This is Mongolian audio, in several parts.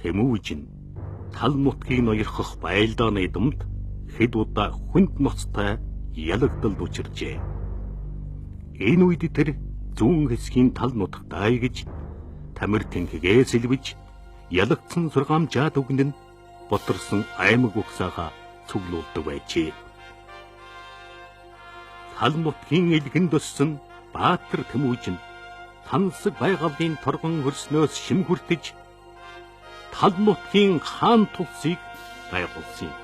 Тэмүүжин тал нутгийг ноёрхох байлдааны думд хэд удаа хүнд ноцтой ялагдалд учиржээ. Энэ үед тэр зүүн хэсгийн тал нутаг дай гэж тамир тэнхгээ сэлбэж ялагдсан сургаамжаад үгэнд нь боторсон аймаг угсаага цуглуулдаг байжээ. Тал нутгийн элгэнд өссөн Баатар Тэмүүжин тансаг байгальын торгон хөрснөөс шим хүртэж тал нутгийн хаан тулсыг байгуулсан юм.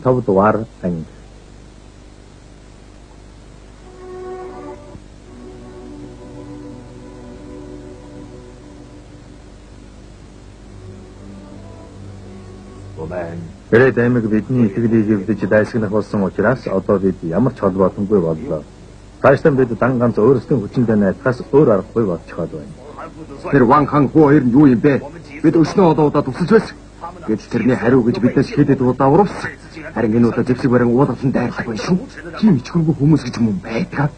Тав дугаар анги. Гэрээд аймаг бидний итгэлийг эвдэж дайсагнах болсон учраас одоо бид ямар ч холбоотонгүй боллоо. Цаашдаа бид дан ганц өөрсдийн хүчиндээ найдахаас өөр аргагүй болчиход байна. Тэр Ван хаан хуу хоёр нь юу юм бэ? Бид өснөө удаа тусалж байсан. Гэвч тэрний хариу гэж биднээс хэдэд удаа урвсан. Харин энэ удаа зэвсэг барин уулгалан дайрлах байх шүү. Тийм ичгэргүй хүмүүс гэж юм байдаг.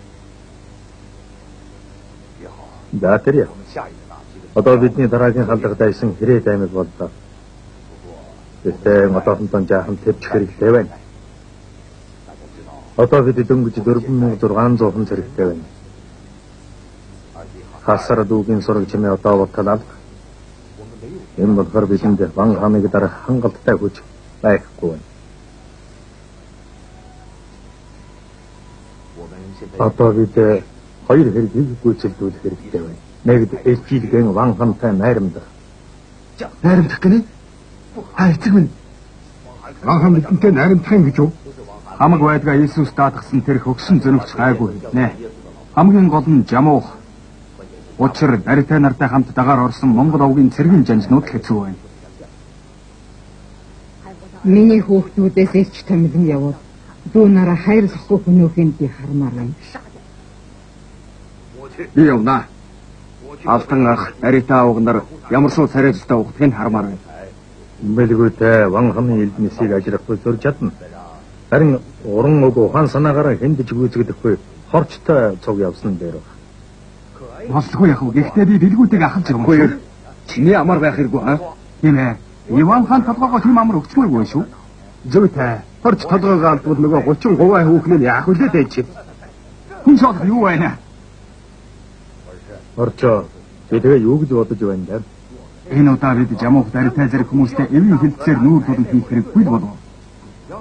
За тэр яа. Одоо бидний дараагийн халдах дайсан Хэрэг аймаг боллоо. Гэхдээ одоохондоо жаахан төвч хэрэгтэй байна. Одоо бид дөнгөж 4600 хүн зэрэгтэй байна. Хасар дүүгийн сураг чимээ одоо бодлоо. Энэ болохоор бидэнд Ван хааныг дарах хангалттай хүч байхгүй байна. Одоо бид хоёр хэргийг гүйцэлдүүлэх хэрэгтэй байна. Нэгд эцгийгэн Ван хаантай найрамдах. Найрамдах гэнэ? Эцэг минь. Ван хаан бидэнтэй найрамдах юм гэж юу? Хамаг байдгаа Иесус даатгсан тэр хөгсөн зөнөгч гайгүй нэ. Хамгийн гол нь жамуух. Учир баритай нартай хамт дагаар орсон Монгол овгийн цэргийн жанжнууд хэцүү байна. Миний хүүхдүүдээс элч томилон явуул. Дүүнараа хайрлахгүй хүмүүхэнд би хармаар байна. Би явна. Алтан ах, Арита уугнаар ямар суу царайлтаа угдахыг хармаар байна. Мэлгүүтэй Ван хааны элднэсийг ажрахгүй зурж чадна. Харин уран уг ухаан санаагаараа хэндэж гүйцэгдэхгүй хорчтой цуг явсан дээр. Болсгүй яах вэ? Гэхдээ би дэлгүүтэйг ахалж байгаа юм. Чиний амар байх хэрэггүй хаа? Тийм ээ. Иван хаан толгоогоо тийм амар өгчмөргүй шүү. Зүйтэй. Хорч толгоогоо алдвал нөгөө 30% хүүхнээ яах вүлээ дэж. Хүн шоолох юу байна? Орчоо. Би тэгээ юу гэж бодож байна даа? Энэ удаа бид жамуух баритай зэрэг хүмүүстэй эвийн хилцээр нүүр тулан хийх хэрэггүй л болов.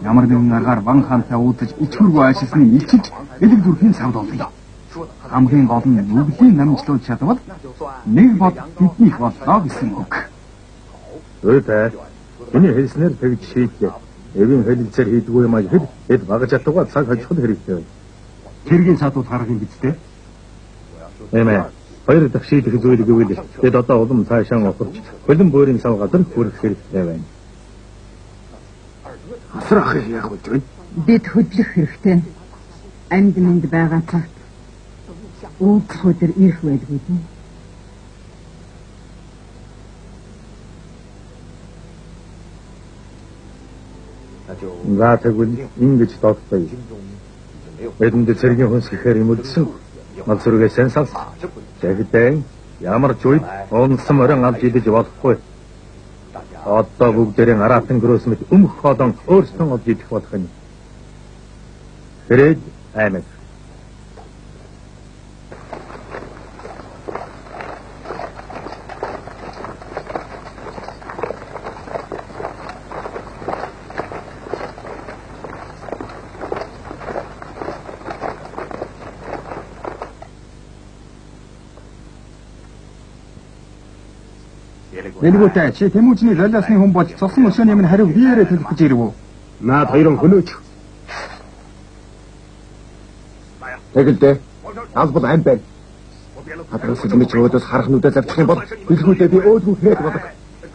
Ямар нэгэн аргаар Ван хаантай уудаж ичгүргүй аашилсны илчиж элэг зүрхийн савд болъё. Хамгийн гол нь нүглийн намжлуулж чадвал нэг бод биднийх боллоо гэсэн үг. Зүйтэй. Миний хэлснээр тэгж шийдлээ. Эвийн хэлэлцээр хийдгүй юм аа хэд багаж чаддгаа цаг хожих хэрэгтэй байна. Тэргийн садууд гарах юм бидтэй. Эмээ. Хоёр дахь шийдэх зүйл гэвэл бид одоо улам цаашаа ухарч хөлн бөөрийн сав газар хүрэх хэрэгтэй байна. Асар ах яах вэ? Бид хөдлөх хэрэгтэй. Амьд мэнд байгаа цагт уудлах өдөр ирэх байлгүй дээ. За тэгвэл ингэж доктоё. Бидэнд цэргийн хүнс гэхээр юм үлдсэн. Мал сүргээ сэн санс. Тэгэхдээ ямар ч үед онсон морин авч идэж болохгүй. Одоо бүгдээрээ аратан гөрөөс мэт өмх хоолон өөрсдөө олж идэх болох юм. Гэрээд аймаг. Нэлгүүтэй чи Тэмүүжний лолиосны хүн болж цусан өшөөний минь хариу биеэрээ төлөх гэж ирв үү? Наад хоёрын хөнөөч. Тэгэлдээ. Албал ам байна. Хадраас сэлмэж өөдөөс харах нүдэ завчих юм бол билгүүдээ би өөдгөө хэд бодох.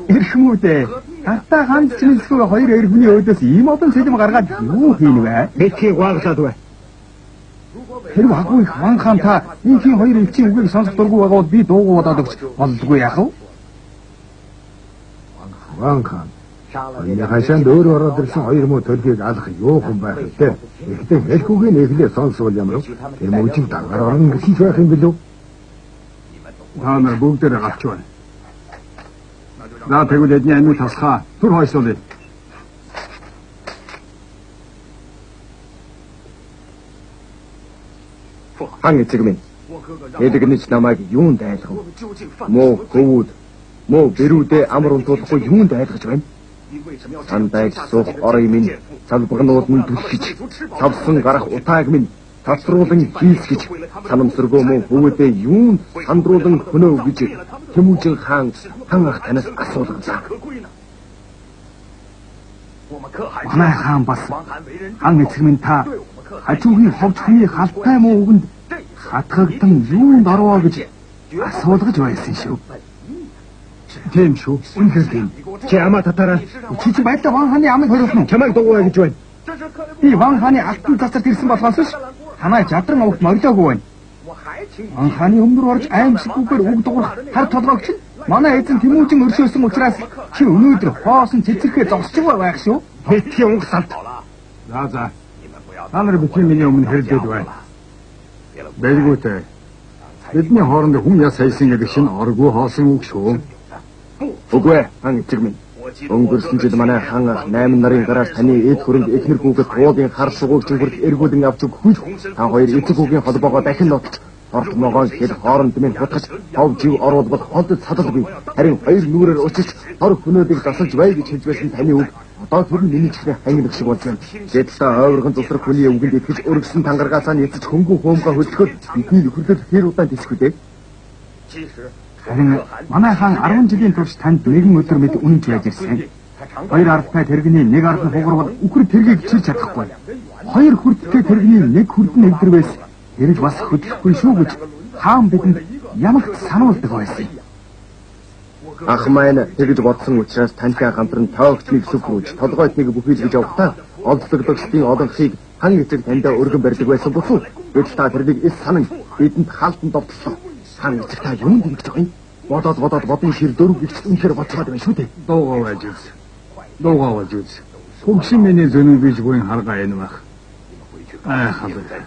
Эрхмүүдээ. Гартаа ганц чинэлсгүй хоёр эр хүний өөдөөс ийм олон сэлэм гаргаад юу хийн вэ? Бэтхийг гооглаад бай. Тэр хаггүй ван хаан та инхийн хоёр элчийн үгийг сонсох дургүй байгаа бол би дуугууд одогч болдгүй яах вэ? Ван хаан. Энэ хашаанд өөр ороод ирсэн хоёр муу төлхийг алах юу хүн байх вэ? Ихтэй хэлхүүгийн эхлээ сонсвол ямар вэ? Тэр мөчиг дангаар орон гэсэн ч байх юм билүү? Та нар бүгдээрээ гарч байна. За тэгвэл эдний амиг тасхаа түр хойшлуулъя. Хан эцэг минь. Эдгэнэж намайг юунд айлгав? Муу хөвүүд, муу бэрүүдээ амар унтуулахгүй юунд айлгаж байна? Сандайг суух орой минь, салбагнууд минь түлхэж, савсан гарах утааг минь татруулан хийсгэж, санамсаргүй муу хөвүүдээ юунд сандруулан хөнөө гэж Тэмүүжин хаан хан ах танаас асуулаа. Манай хаан бас хан эцэг минь та хажуугийн ховч хүний халтай муу үгэнд хатгагдан юунд орвоо гэж асуулгаж байсан шүү. Тийм шүү. Үнэхээр тийм. Чи амаа татаараа Чи байдлаа ван хааны амыг хориулсан. чамайг дугуй гэж байна. Би ван хааны алтан цацарт ирсэн болохоос ш танай жадран авахт морилоогүй байна. Ван хааны өмнөр орж аимшиггүйгээр үг дуурах хар толгойч нь манай эзэн Тэмүүжин өршөөсөн учраас чи өнөөдөр хоосон цэцэрхээ зогсож байх шүү. Бэтгийн унг салт. За. Та нар бидний миний өмнө хэрэлдээд байна. Бэлгүүтэй. Бидний хооронд хүн яс хайсан гэдэг шинэ оргүй хоосон үг шүү. Үгүй ээ, хан эцэг минь. Өнгөрсөн жил манай хан ах 8 нарын гараас таны эд хөрөнд эхнэр хүүхэд туугийн хар сугууг чимхэрд эргүүлэн авч өгөхгүй. Та хоёр эцэг хүүгийн холбоогоо дахин нотч орт могоон хэд хооронд минь хутгаж хов жив оруулбал холдод садалгүй. Харин хоёр нүрээр уучиж тор хөнөөдийг засалж бай гэж хэлж байсан таны үг одоо тэр миний чихрийн хангилах шиг болж байна. Гэтэл ойрхон тусрах хүний үгэнд итгэж өргөсөн тангаргаасаа нэцэж хөнгөн хоомгоо хөдөлгөхөд бидний нөхөрлөл хэр удаан тисэх үү? Харин манай хаан 10 жилийн турш танд нэгэн өдөр мэд үнэнч байж ирсэн. Хоёр ардтай тэрэгний нэг ард нь хугарвал үхэр тэргийг чилж чадахгүй. Хоёр хүрдтэй тэрэгний нэг хүрдэн өвдөрвээс тэрэг бас хөдлөхгүй шүү гэж хаан бидэнд ямагт сануулдаг байсан. Ах маань тэгж бодсон учраас тантай хамтран тоогчныг сүхрүүж толгойдныг бүхийлгэж явахдаа олдлогдогчдын олонхийг хан эцэг таньдаа өргөн барьдаг байсан босуу. Гэтэл та тэрнийг эс санан бидэнд хаалтан довтлоо. Хан эцэг та юунд ингэж байгаа юм? Бодоод бодны шир дөрөв гихч үнэхээр боцоод байна шүү дээ. Дуугаа байж үз. Хөгшин миний зөний биж буйн харгаа энэ байх. Халаа.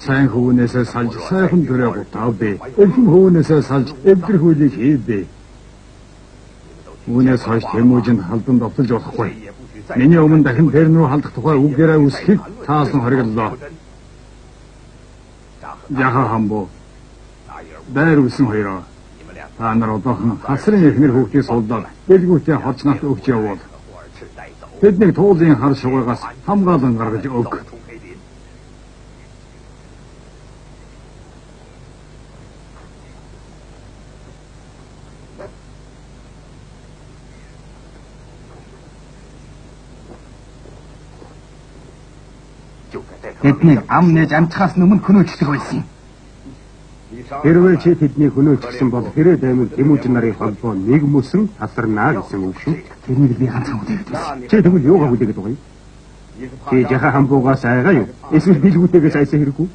Сайн хөвнөөсөө салж сайхан төрөө гутаа бэ. Элхэн хөвнөөсөө салж эвдэр хөлийг хийвэ. Үүнээс хойш Тэмүүжинд халдан довтолж болохгүй. Миний өмнө дахин тэр нүү халдах тухай үгээрээ үсхийг таасан хориглолоо. Яха хамбо. Дайр үсэн хоёроо. Та нар одоохон хасрын эхнэр хүүхдийн суулдаад бэлгүүтээ хорчнаас өгч явуул. Тэднийг туулын хар шугаагаас хамгаалан гаргаж өг. Тэднийг ам нээж амцхаас өмнө хөнөөчдөг байсан. Хэрвээ чи тэдний хөнөөчсөн бол хэрэг аймаг Тэмүүжин нарын холбоо нэг мөсөн тасарнаа гэсэн үг шүү. Тэрнийг би ганцхан үдээгээд байсан. Чи тэгвэл юугаа үдээгээд байгаа юм? Чи яха хамбуугаас айгаа юу? Эсвэл билгүүтэйгээс айсан хэрэггүй?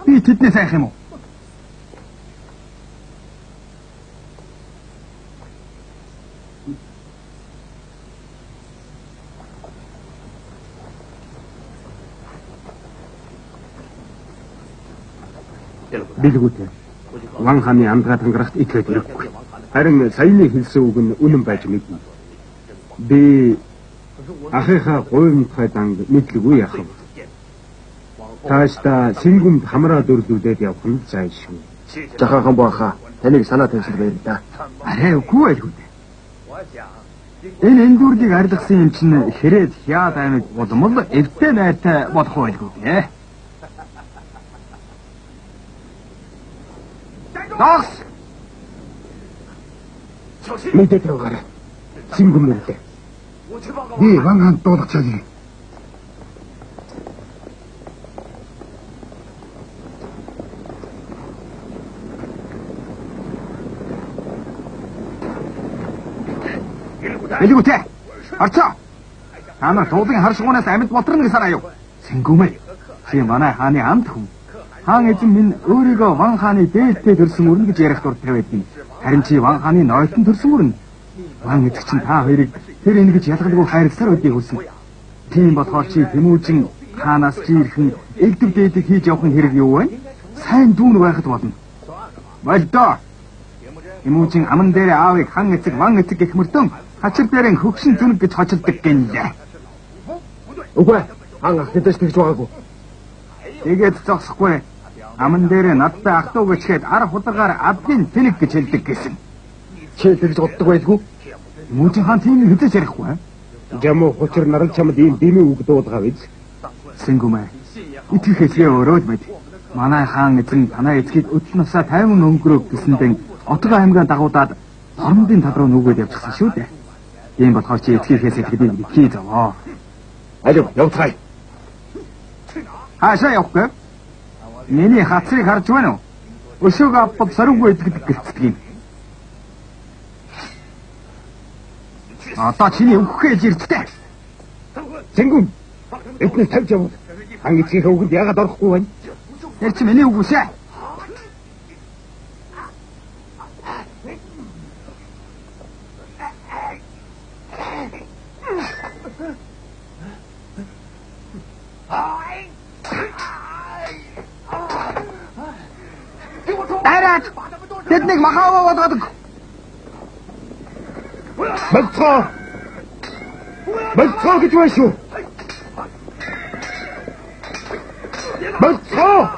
Би тэднээс айх юм уу? Билгүүтэй. Ван хааны амдгаа тангарахт итгэж хэрэггүй. Харин саяны хэлсэн үг нь үнэн байж мэднэ. Би ахыхаа гуймтгай данг мэдлгүй яах вэ? Таашта сингүмд хамраа дөрлүүлээд явах нь зайлшгүй. Жахаахан баха таныг санаа тавьсан байр да. Арай үгүй байлгүй. Энэ эндүргийг арилгасан юм чинь хэрэг хяад аймаг болмол эвтэй найртай болох байлгүй дээ. Дагс! Мэдээ таваарай. Сингүм нэртэй. Би Ван хаанд дуулах чагийг. Билгүүтэй. Арчаа. Танаа туулын хар шугунаас амьд ботрно гэсэн аяв. Сингүмэй. Чи манай хааны амт хүн. Хаан эзэн минь өөрийгөө Ван хааны дээлтэй төрсөн өрнө гэж ярих дуртай байдгийг. Харин чи Ван хааны нойтон төрсөн өрнө. Ван эзэг чинь та хоёрыг тэр энэ гэж ялгалгүй хайрласаар үдийг хүсэн. Тийм болохоор чи Тэмүүжин хаанаас чи ирхэн элдв дээдэг хийж явах нь хэрэг юу вэ? Сайн дүүн байхад болно. Болдоо. Тэмүүжин аман дээр аавыг хан эцэг Ван эцэг гэх мөртөн хачир дээрэн хөгшин зүнэг гэж хочилдог гинэ. Үгүй. Хаан ах тэдэс тэгж байгаагүй. Тэгээд зогсохгүй. Аман дээр надтай ах トゥ гэчгээд ар худагаар адгийн тэнэг гэж хэлдэг гэсэн. Чи тэгж боддог байлгүй. Тэмүүжин хаан тийм хэзээ ярихгүй. Жамуу хочир наран чамд ийм дэмий үг дуудгаа биз. Сингүмэй. Итгэхээсээ өөрөө л мэд. Манай хаан эзэн танаа эцгийг өдөл насаа 50 өнгөрөөг гэсэндэн Отгоо аймгийн дагуудад Хормдын тал руу нүгөөд явчихсан шүү дээ. Тийм болохоор чи эцгийнхээс итгэдэг битгий заваа. Алив явцгаая. Хаашаа явах вэ? Миний хацрыг харж байна уу? Өшөөг авбал сарвгүй идэгдэг гэлцдэг юм. Одоо чиний өгөхөө ирдтэй. Сингүм. Эднээс тавьж явуул. Хаан эцгийнхээ үгэнд яагаад орохгүй байна? Тэр чи миний үг үсэ. Дараад тэднийг махаа боддог. Болцоо гэж байна шүү. Болцоо.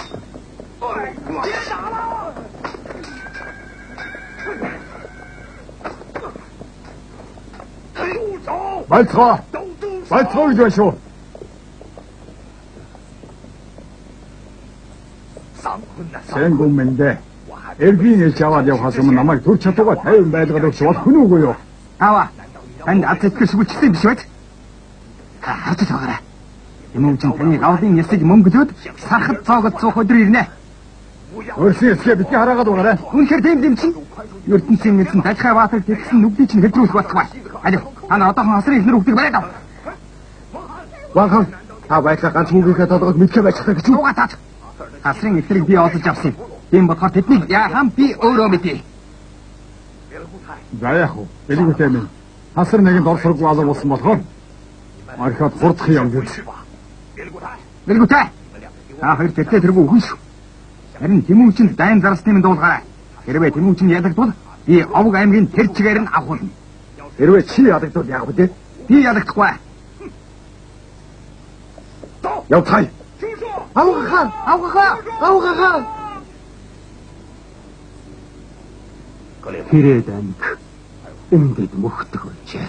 Болцоо. Болцоо гэж байна шүү. Сингүм мэндэ. Эргийн ээж аваад явхаас өмнө намайг төр чадвараа 50 байлгаад өгч болох нь үгүй юу? Аваа. Танд ад сэтгэл сүгчсэн биш үү? Харж байгаарай. Тэмүүжин таны гавлын ясыг мөнгөлөөд сархад цоогод суух өдөр ирнэ. Өөрсдөө эсгээ бидний хараагаад байгаарай. Үнэхээр тийм чинь. ертөнцийн эзэн Дахай Баатар тэгсэн нүгдийг чинь хэдрүүлэх болтугай. Алив. Та нар одоохон асрын ихнэр үгтийг бариад ав. Ванхан та байдлаа ганц мөнгөний толгойг мэдхэ байж байгаа гэж юу гатаад. Асрын ихнэрийг би олж авсан. Тийм болохоор тэднийг яахан би өөрөө мэдээ. За яах вэ? Билгүүтэй минь. Хасар нэгэнд орсоргүй алга болсон болохоор архиад хурдах юм гэж. Билгүүтэй. Та хоёр тэтгэл тэргүй үхэн шүү. Харин Тэмүүжинд дайн зарсны минь дуулгаарай. Хэрвээ Тэмүүжин ядагдвал би Овг аймгийн тэр чигээр нь авахулна. Хэрвээ чи ядагдвал яах вэ? Би ядагдахгүй. Явцгаая. Авгахан. Хэрээд амиг ингээд мөхтөх байжээ.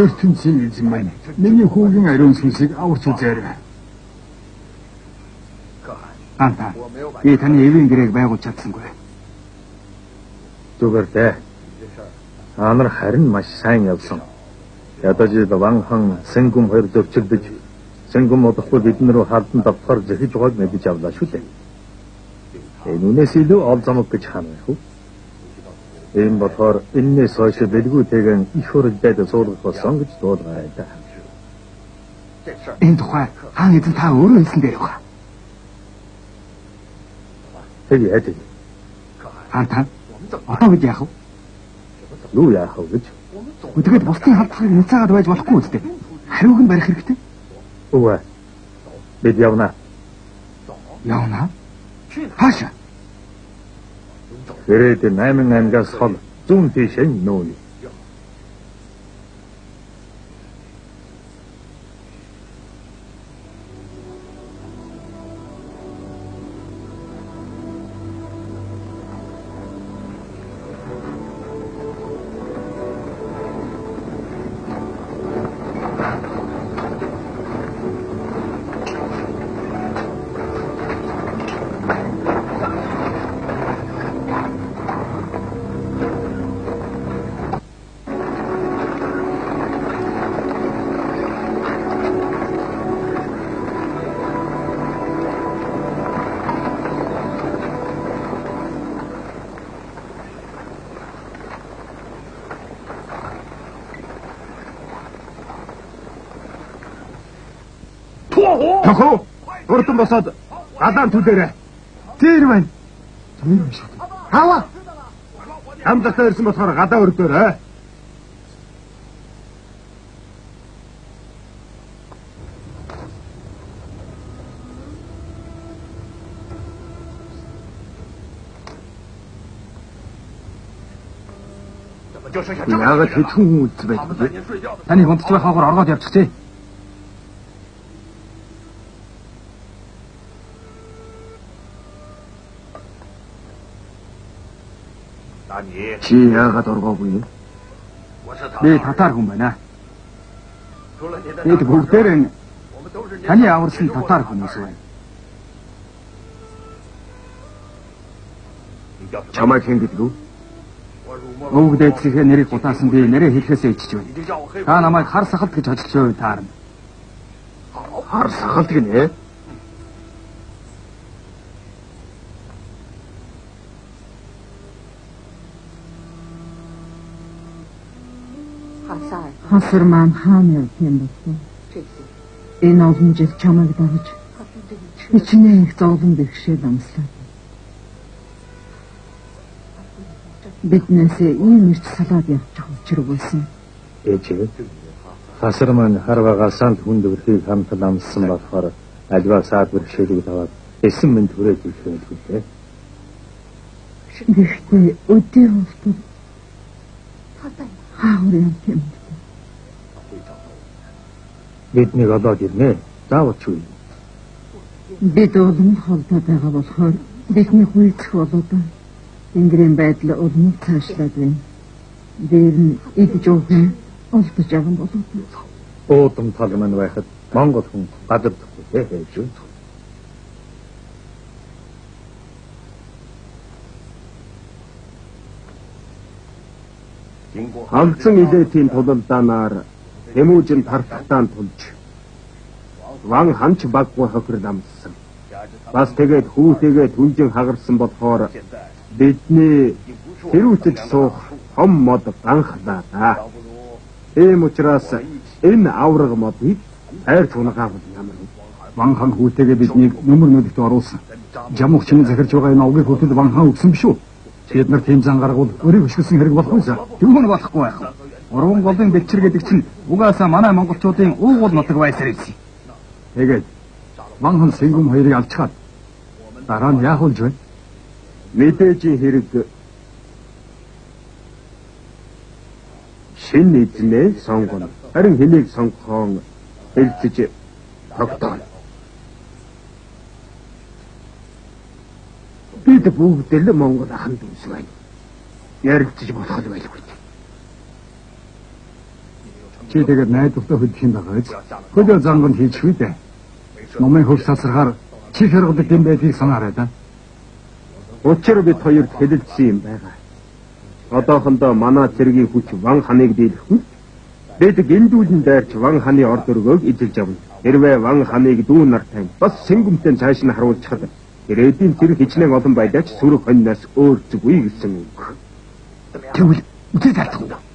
ертөнцийн эзэн маань миний хүүгийн ариун сүнсийг аварч үзээрэй. Анта, би таны эвийн гэрээг байгуулж чадсангүй. Зүгээр дээ. Та нар харин маш сайн явсан. Ядаж Ванхан Сингүм хоёр зөрчилдөж, Сингүм удахгүй бид нар халдан давхар зэхиж байгааг мэдэж авлаа шүү дээ. Үүнээс илүү ол замаг гэж хаана вэ? Ийм болохоор энэс хойш бэлгүүтэйгэн их хурдад суулгах болсон гэж дуулгаарай да. Энэ тухай хаан эзэн та өөрөө хэлсэн дээр байгаа. Тэг яа тэг. Хаан одоо бид яах вэ? Юу яах вэ гэж? Өдгөөд бусдын хамтлагыг нэцаагаад байж болохгүй үстэй. Хариуг нь барих хэрэгтэй. Үгүй. Бид явна. Явна. Хаашаа? Ирээд 8 аймгаас хол зүүн тийшээ нүүе. Тохоо урдан босоод гадаан түлээрээ. Тэр байна. Хава. Хамдартаа ирсэн болохоор гадаа өрдөөрэй. Яагаад хэдхэн хүн үлдсэн байдаг вэ? Таны гонтч байхаагаар оргоод явчихжээ. Чи яагаад оргоогүй юм? Би татар хүн байна. Бид бүгдээрээ таны аварсан татар хүмүүс байна. Чамайг хэн гэдэг вэ? Өвөг дээдсийнхээ нэрийг гутаасан би нэрээ хэлэхээсээ ичж байна. Та намайг хар сахалт гэж ажиллаж байв таарна. Хар сахалт гинэ. Хасар маань хаана явд юм бэ? Энэ олон жил чамайг дагаж хичнээн их зовлон бэрхшээл амслаа. Биднээс ийм ирч салаад явчих учраг байсан. Ээжээ. Хасар маань харвагаа санд хүндвэрхийг хамтал амссан болохоор альва саад бэрхшээлийг даваад эсэн минь түрээд ирэх юм лээ. Гэхдээ өдөө болтол хаавар юм тийм. Биднийг олоод ирнэ. Заавал ч үгүй. Бид олон холдоо байгаа болохоор бидний хүлцэх болоод Ингрийн байдал улмыг цаашлаад байна. Дээр нь идж уух олдож байгаа болоод. Уудам тал маань байхад Монгол хүн гадардахгүй ээ. Халдсан илээтийн тулалдаанаар Тэмүүжин тартагтаан тулж Ван хамч баггүй хохирол амссан. Бас тэгээд хүүтэйгээ түнжин хагарсан болохоор бидний тэрүүтэж суух хом мод ганхлаа да. Ийм учраас энэ авраг модыг хайр тунагаавал ямар вэ? Ван хан хүүтэйгээ биднийг нөмөр нөлөөлөлт оруулсан. Жамуугчны захирч байгаа энэ овгийн хүүтэд Ван хан өгсөн биш үү? Бид нар тийм зан гаргавал өрийг өшгөсөн хэрэг болохгүйсаа. Тэгвэл болохгүй байх. Уран голын бэлчэр гэдэг чинь угаасаа манай монголчуудын уугуул нутаг байсаар ирсэн. Тэгээд Ван хан Сэнгүм хоёрыг алчгаад дараа нь яах вэ вэ? Мэдээж хэрэг шин эзнээ сонгоно. Харин хэнийг сонгохоон хэлцэж тогтооно. Бид бүгд л Монгол ахын дүүс байна. Ярилцаж болох л байлгүй. Чи тэгээд найдвартай хөдөх юм байгаа биз? Хөлөө занганд хийчих үү дээ. Номын хөлс сасрахаар чи хэрэг юм байдгийг санаарай да. Учир бид хоёрт хэлэлцсэн юм байгаа. Одоохондоо манай цэргийн хүч Ван ханыг дийлэхгүй. Бид гиндүүлэн дайрч Ван ханы орд өргөөг эзэлж авна. Хэрвээ Ван ханыг дүү нартай бас Сэнгүмтэй цааш нь харуулчихад ирээдүйн цэрэг хичнээн олон байдаач сүрэг хоньноос өөр зүгүй гэсэн үг. Тэгвэл үгүй тартах уу?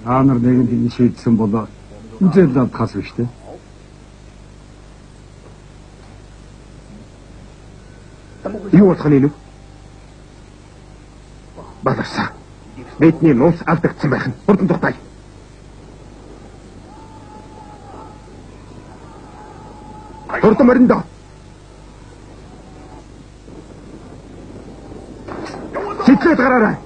Та нар нэгэн тийм шийдсэн болоо үзэл авахаас биш үү? Юу болох нь вэ? Баларсаа. Бидний нууц алдагдсан байх нь хурдан дутаа. Хурдан мориндоо. Сэтгэлээд гараарай.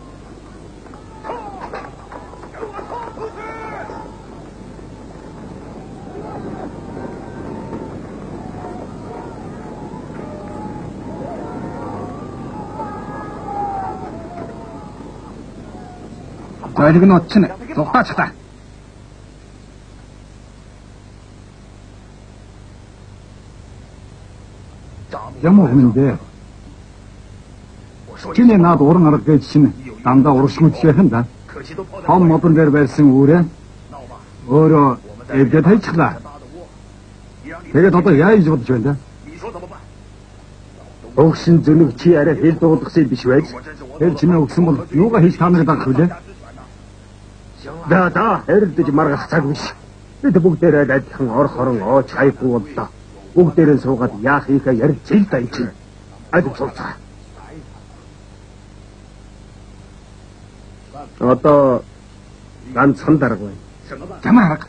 Зойлог нь утчихна. Зугтаач та. Ямар хүн бэ? Чиний наад уран арга гэж чинь дандаа урагшмүтшээх нь да. Том модон дээр байсан үүрээ өөрөө эвдээ тайчглаа. Тэгээд одоо яаж бодож байна да? Өгшин зүнэг чи арай хэл дуулгасан биш байж. Тэр чиний өгсөн бол юугаа хийж та нарыг дагах вүлээ? Да, хэрдэж маргах цаг биш. Бид бүгдээрээ адилхан орох хорон ооч хайхгүй боллоо. Бүгдээрээ суугаад яах ийхэ ярьж ил дай чи. Адил сууцаа. Одоо ганцхан дарга байна. Ямар арга?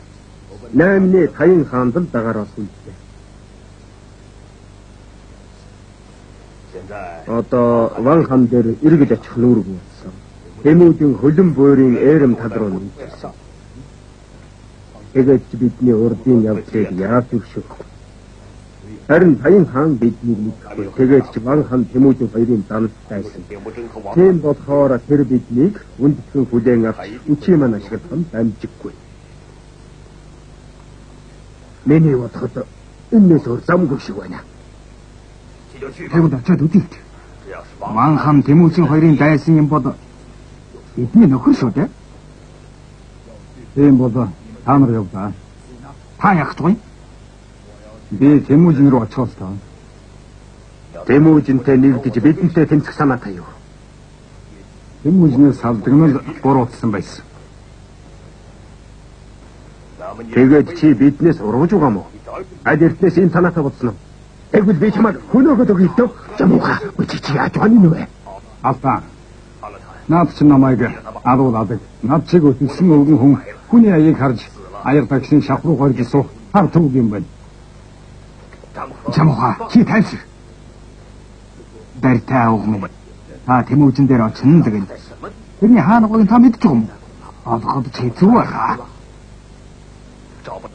8-ны Таян хаанд л дагаар болсон дээ. Одоо Ван хан дээр эргэж очих нүрэг болсон. Тэмүүдийн хөлөн буурийн ээрэм тал руу нэмсэн. Тэгээд бидний урдын явдлыг яаж өршөх? Харин Таян хаан биднийг мэдхгүй. Тэгээд ч Ван хан Тэмүүдийн хоёрын данд байсан. Тийм болохоор тэр биднийг үндэтгэн хүлээн авч үчи маань ашиглах нь дамжиггүй. Миний бодоход энэс өөр замгүй шиг байна. Тэгвэл очиод үдийт. Ван хан Тэмүүдийн хоёрын дайсан юм бол бидний нөхөр шүү дээ. Тийм бол та нар явдаа. Та яах вэ? Би Тэмүүдийн рүү очихоос таа. Тэмүүдэнтэй нэгдэж бидэнтэй тэмцэх санаатай юу? Тэмүүднээс салдагнал буруутсан байсан. Тэгээд чи биднээс ургаж байгаа мó? Аль эртнээс энэ санаатай бодсон уу? Тэгвэл би чамайг хөнөөгд өгье дөө. Жамууха, чи яаж байгаа юм бэ? Алдаа. Наад чи намайг алуулаад над чиг өтсөн өвгөн хүн хүний аяыг харж аяг таксын шав руу горж суух хар төг юм байна. Жамууха, чи тайвшир. Барьтаа өгмө. Та Тэмүүдэн дээр очино тэгэл. Тэрний хаана гойн та мэдчих юм. Олгоод чи зүг байгаа.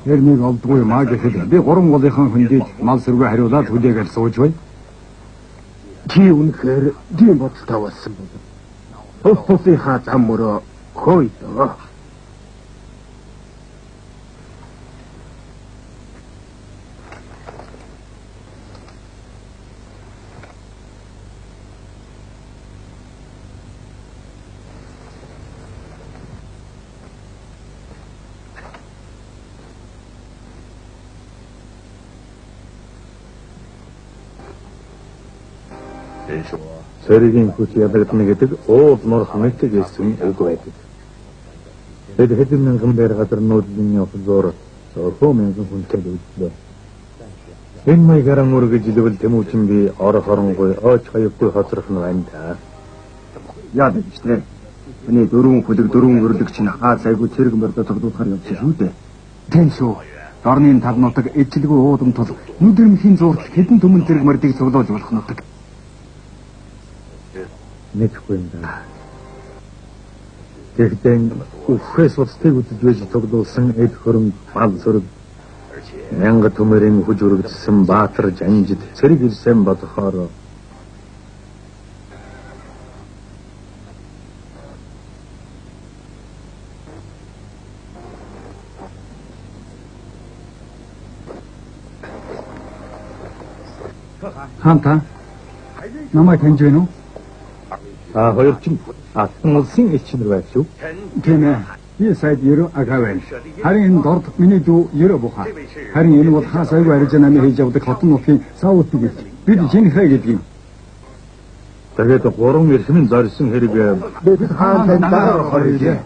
Тэрнийг олдгүй маа гэхэд би 3 голынхан хүндийг мал сэргээ хариулаад хүлээгээл сууж бай. Чи үнэхээр тийм бодолтой болсон бол. Тусынхаа зам мөрөө хойдоо. Цэригийн хүч ядагдана гэдэг ууд морх мэтгэж ирсэн үг байдаг. Тэд хэдэн мянган бэр газарнуудын явдлаар зөөхөн мянган хүнтэй үйлдэлээ. Энэ маягаар мөргөж илвэл Тэмүүчин би орох оронгой ооч хаявгүй хоцрох нь байна та. Яа гэж тийм. Миний 4 хүлэг 4 өрлөг чинь хаа сайгүй цэрэг мөрдө тогтоохоор явсан шүү дээ. Тийм шүү. Дорны тал нутаг эцэлгүй уудам тул нүдэрмхийн зуурт хэдэн түмэн цэрэг мордыг цуглуулж болох нутаг. Мэдхгүй юм да. Тэгэхдээ үхээс уцтыг үдэж байж тоглуулсан эд хөрөнгө мал сүрэг мянга төмөрийн хүж өргөжсөн баатар жанжид цэрэг ирсэн бодохоор хаанта намайг таньж байна уу? та хоёр ч алтан улсын элчнэр байх шүү. Тийм ээ. Би сайд 90 ага байна. Харин энэ дорд миний дүү 90 буха. Харин энэ бол хаа сайгүй ариж намын хийж явдаг хотон нутгийн саут гэж. Бид жинхэнэ гэдэг юм. Тэгээд 3 эрхмийн зорьсон хэрэг Бид хаан дараа хоёроо.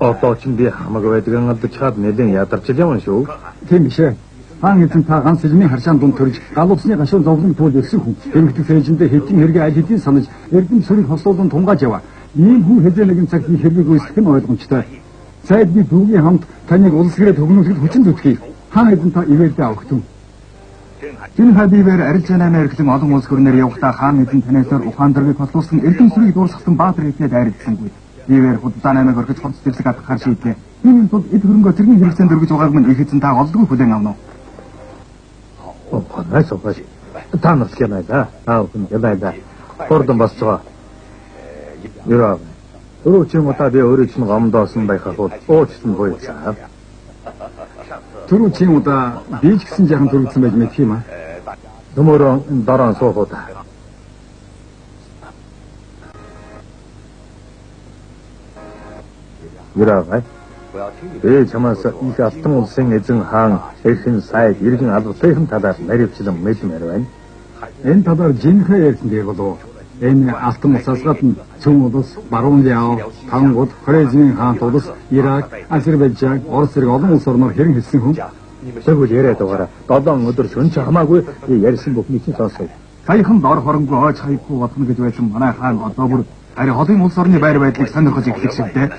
одоо ч би хамаг байдгаан алдаж хаад нэлен ядарч явна шүү. Тийм биш ээ. Хаан эзэн та ганц элмийн харшаан дунд төрж галуусны гашуун зовлон туул ирсэн хүн. Эмэгтэй фэжиндээ хэдийн хэрэгээ аль хэдийн санаж эрдэм сүрийг хослуулан тунгааж яваа. Ийм хүн хэзээ нэгэн цаг хийх хэрэгийг үүсгэх нь ойлгомжтой. Сайд би дүүгийн хамт таныг улс гэрээ төгнүүлэхэд хүчин зүтгэе. Хаан эзэн та ивэрдээ огтун. Жин хадивэр Арилжанаамаар эхлэн олон улс хөрнөр явахдаа хаан эзэн танайсаар ухаан дэргийг холдуулсан эрдэм сүрийг дуусгасан Баатар хэвтээ дайрагдсангүй. Ивэр худалдаа наймыг орхиж хурц дэвсэг атгахаар шийдлээ. Ийм тул эд хөрөнгө зэргийн хэрэгцээнд өргөж байгааг минь их эзэн та олдгүй хүлээн авна. Найс ухааш. Та нар скэнай да. Хүн ядай да. Хордон басцгаа. Юраа. Түрүүчийн удаа би өөрөө чинь гомдоосон байхад уучсан буйцаа. Түрүүчийн удаа би ч гэсэн жаахан төрөгдсөн байж мэдх юм аа. Төмөрөн дараа суухуд. Юраа. Би чамаас их алтан улсын эзэн хаан эрхэн сайд иргэн албасын талаар наривчлан мэдмээр байна. Энэ талаар жинхэнэ ярьсан дээр болов. Энэ алтан улсаас гадна Цөм улс, Баруун Ляо, Тангууд, Хорезмийн хаант улс, Ирак, Азербайджан, Орос зэрэг олон улс орноор хэрэн хэлсэн хүн. Тэгвэл яриад байгаараа 7 өдөр шөнч хамаагүй ярьсан бүхнийг чинь сонсоё. Саяхан дор хоронгүй ойж хаяхгүй болно гэж байсан манай хаан одоо бүр ари холын улс орны байр байдлыг сонирхож эхлэх шигтэй.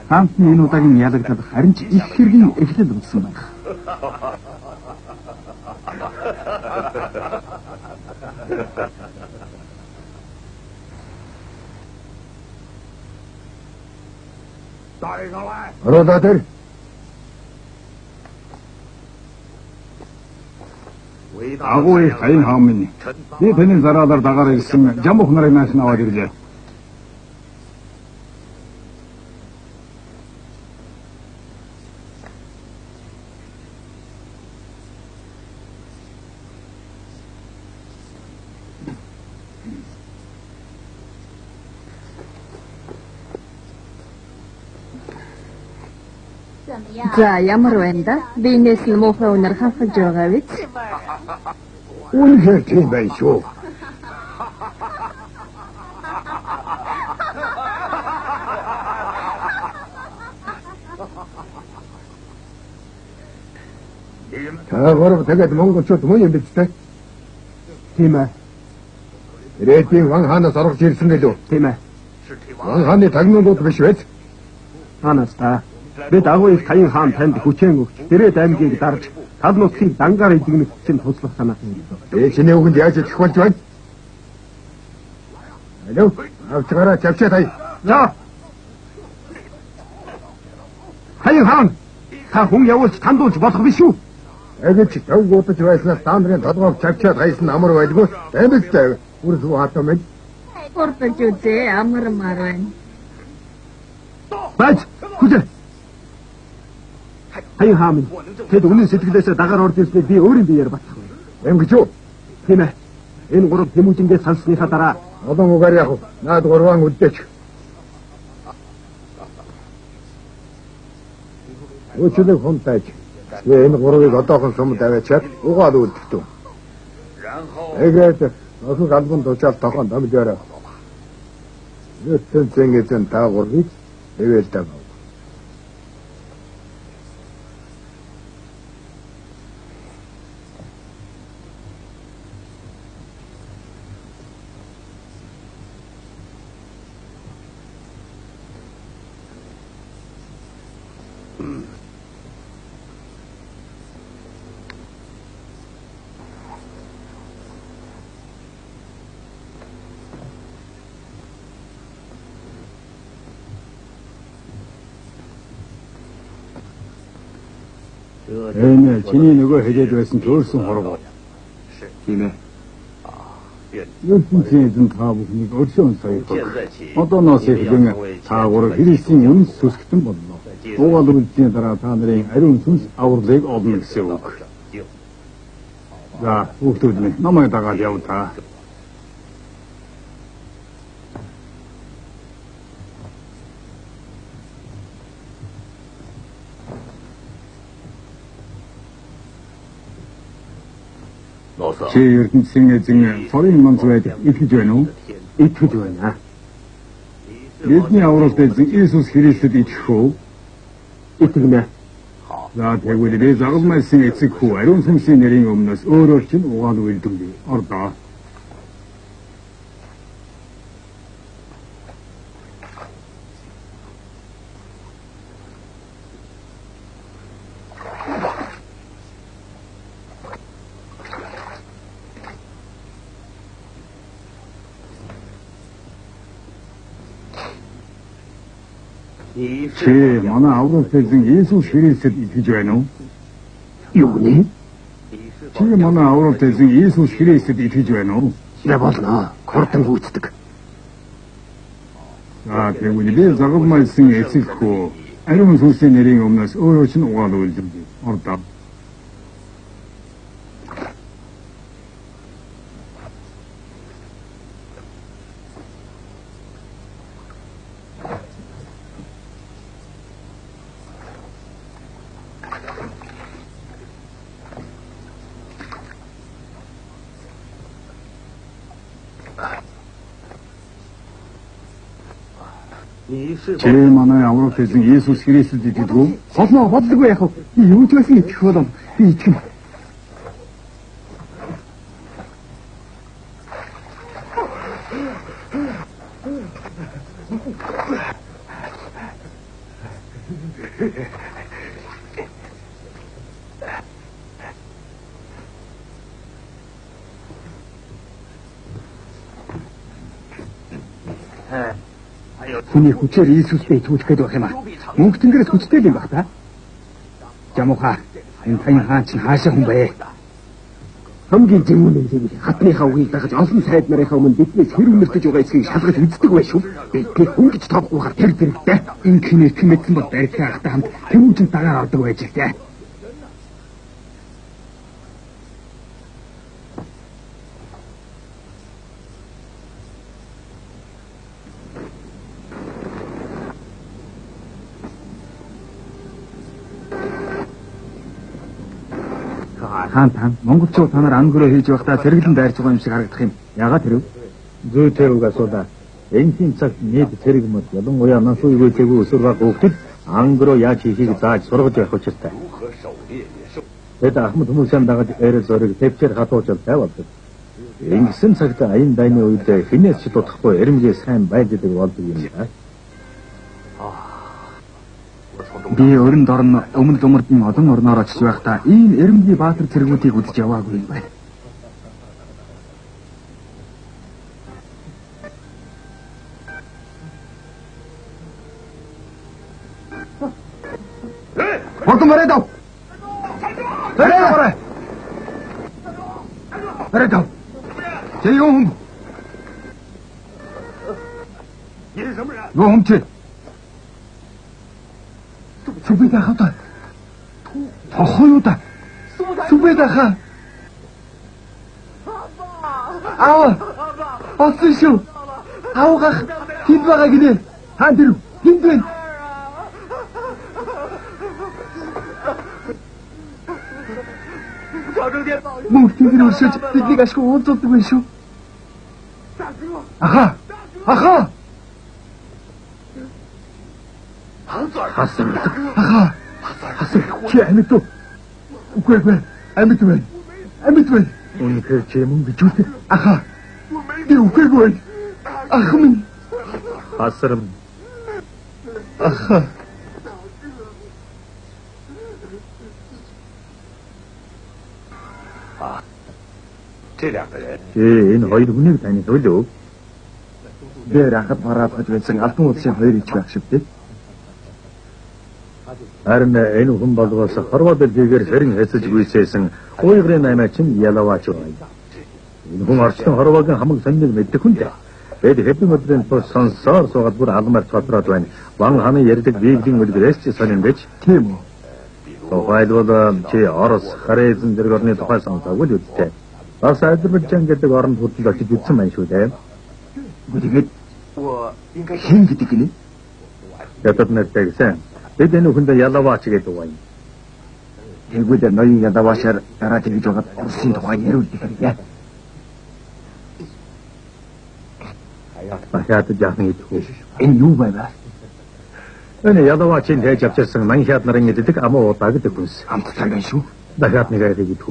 Хаантны энэ удаагийн ялагдал харин ч их хэргийн эхлэл болсон байна. Ородатэр. Агуй хайн хаан минь. Би таны зараалаар дагаар ирсэн жамбух нарыг нааш наваад ирлээ. За ямар байна да? Биенээс нь муухай өнөр хавхаж байгаа биз? Үнэхээр тийм байх шүү. Та гурав тэгээд монголчууд мөн юм биз дээ? Тийм ээ. Ирээдүйн Ван хаанаас орж ирсэн гэлөө? Тийм ээ. Ван хааны тагнуулууд биш вэ? Хаанаас та? Бид агуй хайн хаан танд хүчээн өгч Дэрээд аймгийг дарж тал нутгийг дангаар эдгэнэх чинь туслах санаа юм. Би чиний үгэнд яаж идэх болж байна? Алуу, авчгараа чавчаа тай. За. Хайн хаан та хүн явуулж тандуулж болох биш үү? Эгч тавгуудаж байснаас та нарын толгойг чавчаа тайсан амар байлгүй. Эмэгтэй үрсүү хатаа мэд. Ордож үзээ амар байна. Бац! Хүлээ! Хайн хаан тэд үнэн сэтгэлээсээ дагаар орж ирснийг би өөрийн биеэр батлах вэ. Эмгэж юу? Тийм ээ. Энэ гурав тэмүүжингээс салсныхаа дараа Олон угаар яг наад гурван үддэж. Өчигдөр хонтаж. Энэ гурвыг одоохон сум даваачаад угаал үлдэлтв. Тэгээд нөхөг албан тушаал тохон дамжаараа. Нүтэн зэнгэдэн та гурвыг эвэлдэг. Энэ чиний нөгөө хэлээд байсан төөрсөн хорвоо. Тийм ээ. ертөнцийн эзэн та бүхнийг өршөөн саяхаг. Одооноос эхлэн та гурав Христийн үнс сүсгтэн болно. Угаал үлдсийн дараа та нарын ариун сүнс авралыг олно гэсэн үг. За, хүүхдүүд минь намайг дагаад яв та. Чи ертөнцийн эзэн цорын манц байдаг итгэж байна уу? Итгэж байна. Бидний авралт эзэн Иесус Христэд итгэх үү? Итгэнэ. За тэгвэл би загалмайсан эцэг хүү ариун сүнсийн нэрийн өмнөөс өөрөөр чинь угаал үлдэн би. Ордоо. Чи манай авралт эзэн Иесус Христэд итгэж байна уу? Юу нэ? Чи манай авралт эзэн Иесус Христэд итгэж байна уу? болно. Хурдан гүйцэтгэг. За тэгвэл би загвармайлсан эцэгхүү ариун сүнсийн нэрийн өмнөөс өөрөө ч угаал үйлдэлээ. Ордоо. Чи манай авралт эзэн Иесус Христэд итгэдэг үү? Болно, бодлого яах вэ? Би юу ч байсан итгэх болов. Би итгэв. Хүний хүчээр Иесустэй итгүүлэх гээд байх юм аа. Мөнх тэнгэрээс хүчтэй юм баг та. Жамуха энэ тань хаан чинь хаашаа хүн бэ? Хамгийн зөвүүн юм. Хатныхаа үгийг дагаж олон сайд нарынхаа өмнө биднээс хэр үнэртэж байгаа эсхийг шалгаж үздэг байх шүү. Бидний хүн гэж тоохгүй тэр зэрэгтэй. Инхэн итгэх мэдсэн бол барьцаа ахтай хамт тэмүүлж дагаар ордог байж тээ. Хаан та монголчууд та нар ан хөрөө хийж байхдаа зэрэглэн дайрч байгаа юм шиг харагдах юм. Яагаад тэрв? Зүйтэй үг асуудаа. Энэхийн цагт нийт цэрэг мод ялангуяа нас үеийгөө өсвөр хөвгөд ангро яаж хийхийг зааж сургаж явах учиртай. Тэд ахмад хүмүүсийн дагаж эрэл зориг төвчээр хатуужал тавьдаг. Ингэсэн цагт аян дайны үед хинээс ч дутахгүй эрэмжээ сайн байж идэг болдог юм да. Би өрн дорн өмнө думардан олон орноор очиж байхдаа ийм эрэмбий баатар цэргүүдийг үзэж яваагүй юм байна. Хурдан барайд ав. Барайд ав. Чи юу юм? Юу юм чи? Сүбэдэ хата. Тохоо юу да? Сүбэдэ ха. Аа. Оцсон шүү. Аавгах хэд байгаа гинэ? Хаан дэрв. Хинд вэ? Мөнх тэнгэр өршөж биднийг ашгүй уулзуулдаг байх шүү. Аха. Аха. Хасан. Аха. Хасан. Чи амьд уу? Үгүй амьд байна. Амьд байна. Үнэхээр чи мөн гэж үү? Аха. Би үгүй. Ах минь. Хасрам. Аха. Чи энэ хоёр хүнийг таны төлөө. Дээр ахад мараадгаж байсан албан улсын хоёр ич байх шиг дээ. Харин энэ хүн болгоос хорвоод дэгээр хэрэн хэсэж гүйцээсэн уйгрын аймаа чинь ялаваач байна. Энэ хүн орчлон хорвоогийн хамаг соннийг мэддэг хүн дээ. Бид хэдэн өдрийн турш сонсоор суугаад бүр алмаар тодроод байна. Ван ханы ярьдаг биеийн үлгэрээс ч сонин гэж. Тийм үү? Тухайлбал чи Орос, Хорезм зэрэг орны тухай сонсоогүй л үстэй. Бас Азербайджан гэдэг оронд хүртэл очиж үзсэн байна шүү дээ. Тэгээд хин гэдэг нь Ятад нартай гэсэн. Бид энэ хүнд ялаваач гэдэг байна. тэгвэл ноён ядаваашаар дараа тэгж байгаа Оросын тухай яриулдаг юм яа. Бахад жаахан идэх. Энэ юу байваа? Энэ ялаваачийн байж авчирсан манхиад нарын иддэг амуу удаа гэдэг хүнс. Хамт цагаан шүү. Дахиад нэг ариг идэх.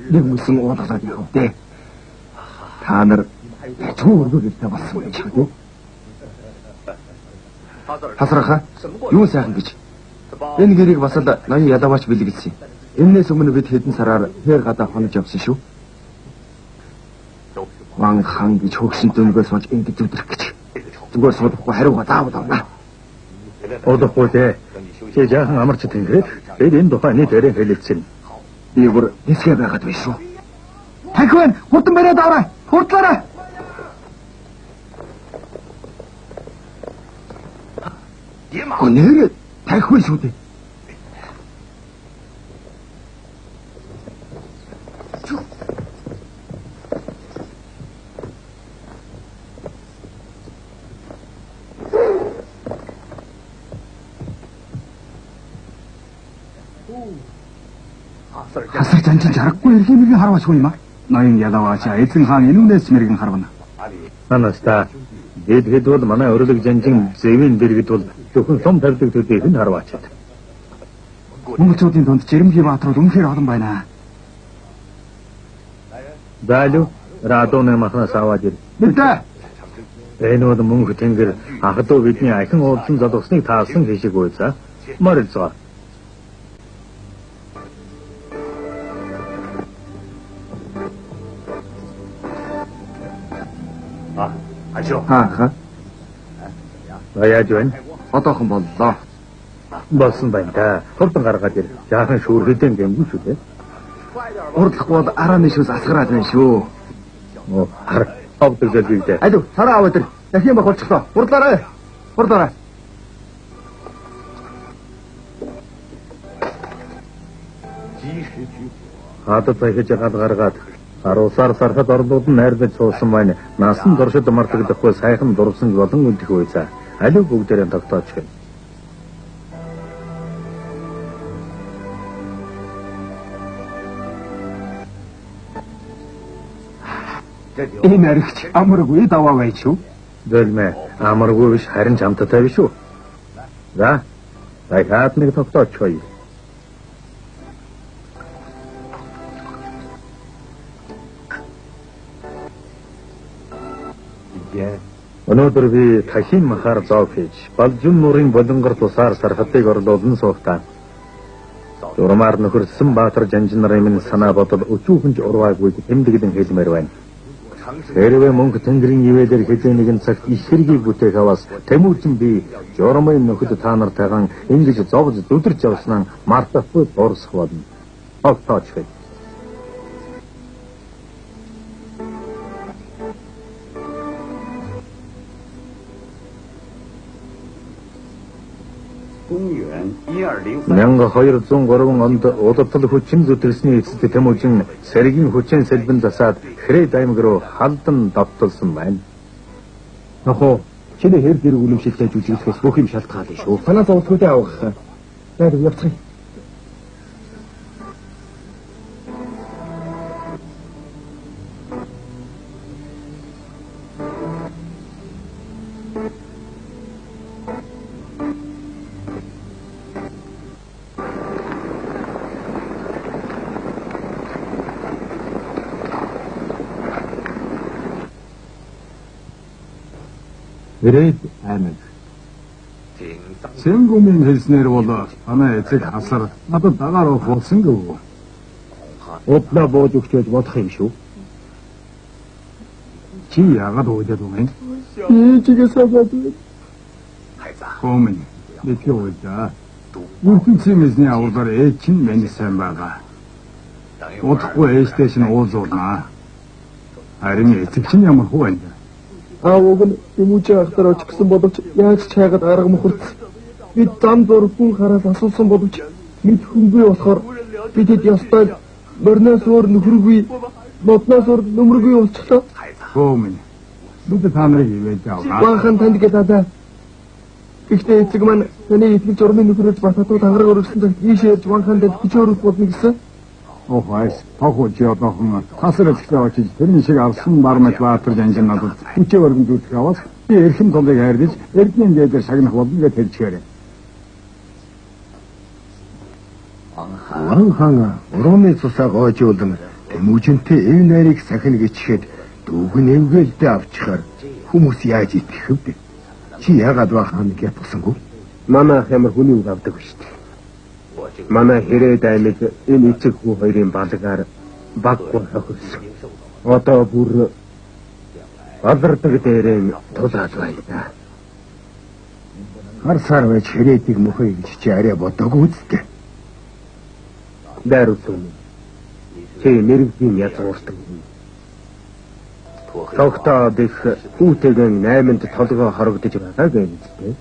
Нэг мүсэн уулгалаад явах дээ. Та нар чөөргөө гэдэг болсон байж шүү. Хасраха юу сайхан гэж. Энэ гэрийг бас л ноён ядаваач бэлгэлсэн. Энээс өмнө бид хэдэн сараар хэр гадаа хонож явсан шүү. Ван хан гэж хөгшин дөнгөөс болж ингэж өдрөх гэж. Зүгээр суудахгүй хариугаа заавал авна. Удахгүй дээ. Чи жаахан амарч тэнгэрээд бид энэ тухай нэг дээрээ хэлэлцэн. Би бүр нисгээ байгаад биш шүү. Тахивэн хурдан бариад аваарай. Хурдлаарай. Нэр тахихгүй шүү дээ. Хасар занчин жарахгүй эргэмэргийн харваач хүн юм аа. Ноён ялаваач эзэн хаан энүүнээс мэрэгэн харвана. Анаста дэд хэд бол манай өрлөг жанжин зэвийн дэргэд бол зөвхөн сум тавьдаг төдийх нь харваачаад. Монголчуудын дунд Жирэмхий баатрууд үнэхээр олон байна. Далю радоны махнаас аваад ир. Мэдээ. Энэ бол мөнх тэнгэр анх дөө бидний ахин уулзсан залуусныг таасан хишиг үйсаа. Морилцгаа. Хаа. Баяж байна. Одоохон боллоо. Болсон байна да. Хурдан гаргаад ир. Жаахан шүүрхэдэн гэмгүй шүү дээ. Урдлахгүй бол арааны шүүс асгараад байна шүү. Оо, хар. Авдаг зэлбийдээ. Алив, цараа аваад ир. Дахин бах болчихлоо. Хурдлаарай. Хурдлаарай. Хадад баяж гаргаад аруусаар сархад орлууд нь найргаж суусан байна. Насан дуршид мартагдахгүй сайхан дурсан болон үлдэх үйсаа. Алив бүгдээрээ тогтооч гэнэ. Энэ аригч амаргүй даваа байж шүү. Дөлмэ амаргүй биш харин чамттай биш үү? За. Дахиад нэг тогтооч хоёр. Өнөөдөр би тахин махаар зов хийж, балжин нурын болонгор тусаар сархатыг орлуулсан суухтаа. Журмаар нөхөрсөн Баатар жанжин нарын минь санаа бодол өчүүхэнж урваагүй тэмдэглэн хэлмээр байна. Хэрвээ мөнх тэнгэрийн ивэлэр хэзээ нэгэн цагт их хэргийг бүтээх аваас Тэмүүжин би журмын нөхөд та нартайгаан ингэж зовж зүдэрч явснаа мартахгүй дурсах болно. Огтооч хэ. Нянга 203 онд удирдал хүчин зүтгэлсний эцэст Тэмүүжин сэргийн хүчин сэлбэн засаад Хрээд аймаг руу халдан давталсан байна. Нохоо, чиний хэр зэрэг үлэмшилтэй жүжиглэхээс бүх юм шалтгаална шүү. Танаас ууцгүйтэй авах. Найд явцгаая. Хрээд аймаг. Сэнгүмийн хэлснээр бол манай эцэг хасар надад дагаар уусан гэв. Удлаа бууж өгчөөж бодох юм шүү. Чи яагаад уудаг юм бэ? Ээжигээс аваад. Хөөмэн мэдээ уудаг. Үргэлжлэн эзний авралаар ээж чинь миний сайн байгаа. Удахгүй ээжтэй чинь уулзуулнаа. Харин эцэг чинь ямар хөө байна? Аавыг нь Тэмүүжин ахтар очих гэсэн боловч яаж ч хайгаад арга мөхөрц. Бид зам зур хүн хараас асуусан боловч мэд хүнгүй болохоор бидэд ястай борноос өөр нөхөргүй, нодноос өөр нөмөргүй болчихлоо. Хөөмэн бид та нарыг ивэж авнаа. Баахан танд гэдэг. Гэхдээ эцэг маань таны итгэж урмын нөхрөөж бататуу тангараг өргөсөн цагт ийшээ ирж ванхан танд хүч өрөх болно гэсэн. Охайс тохож одоохон хасар эцэгтэй очиж тэрний шиг авсан Бармат Баатар жанжин надад хүчээ өргөмжүүлэх аваад би эрхэм тулыг хайрлаж эрдэнэ дээр шагнах болно гэж хэлчихээрэй. Ван хаан урууны цусаа гоожуулан Тэмүүжинтэй эв найрыг сахин гिचхэд дүүгэн эвгээлдээ авчихаар хүмүүс яаж итгэх вэ? Чи яагаад Ван хаан гятгсангүй? Манай хямар хүний үг авдаг шүү дээ. Манай Хрээд аймаг энэ эцэг хүү хоёрын балгаар баггүй хохирсон. Одоо бүр балардаг дээрээ тулаад байна. Хар сар байж хэрээдийг мөхөө гэж чи арай бодоогүй үсттэй. Дайруулсан. Чи нэрвгийн язгууртан. Тогтоод их үүтэйгэн 8-нд толгой хорогдож байгаа гэжтэй.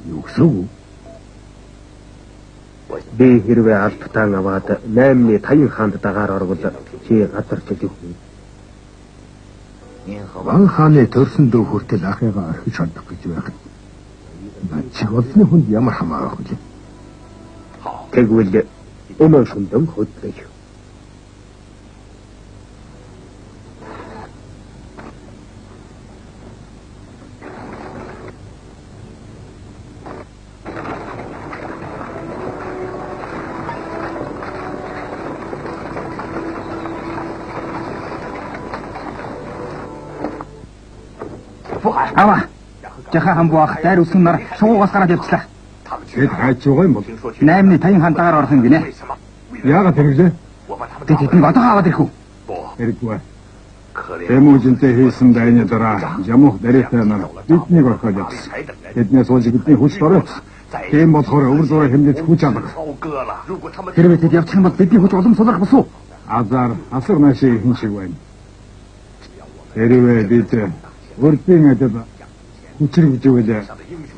Юу гэсэн үг? Би хэрвээ албатан аваад 8-ны Таян хаанд дагаар орвол чи газарч өгөх. Ван хааны төрсөн дөө хүртэл ахыгаа орхиж чадах гэж байхад. Наад чи олны хүнд ямар хамаагүй вэ? Тэгвэл өнөө шүндэн хөдлөе. Аваа. Жаха хамбуах дайр үсэн нар шуугаас гараад явчлаа. Тэд хайч байгаа юм бол 8-ны Таян хаан дагаар орох юм гинэ. яагаад хэрэглээ? Тэд тэднийг одоо аваад ирэх үү? Хэрэггүй. Эмүүжинтэй хийсэн дайны дараа Жамуух дариатай нар биднийг орхиод явсан. Тэднээс болж бидний хүч дөрөв. Тийм болохоор өвөр зураа хэмнэж хүч алга. Хэрвээ тэд явчих юм бол бидний хүч улам сулрах босуу. Азар асар наашиг хин шиг байна. Хэрвээ бид өрдийн адил хүчрэгж өгөлөө.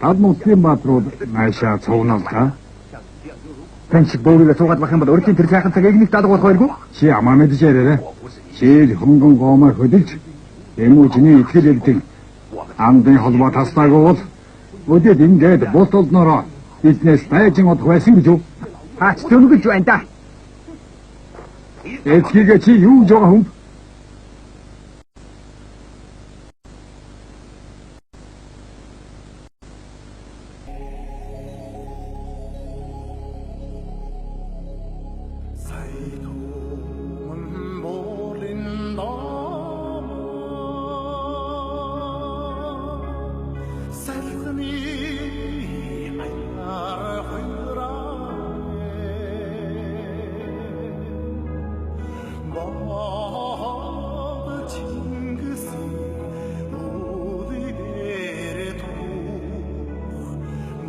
Адмуудын баатрууд наашаа цугнал та. Тань шиг бөөгөө цугаад бах юм бол өрдийн тэр сайхан цагийг нэг даалгавар хоёргүй. Чи амаа мэдж яраарэ. Чи хөнгөн гоомор хөдөлж эмүүжний итгэл элдэг амдын холбоо таснаагүй бол өдөд ингээд бут олноороо биднээс дайжин одох байсан гэж юу? Хаач дөнгөж байна да. Эцгийг чи юу гэж байгаа юм?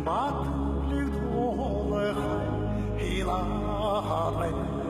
Batılık dolu hay, hilal hay.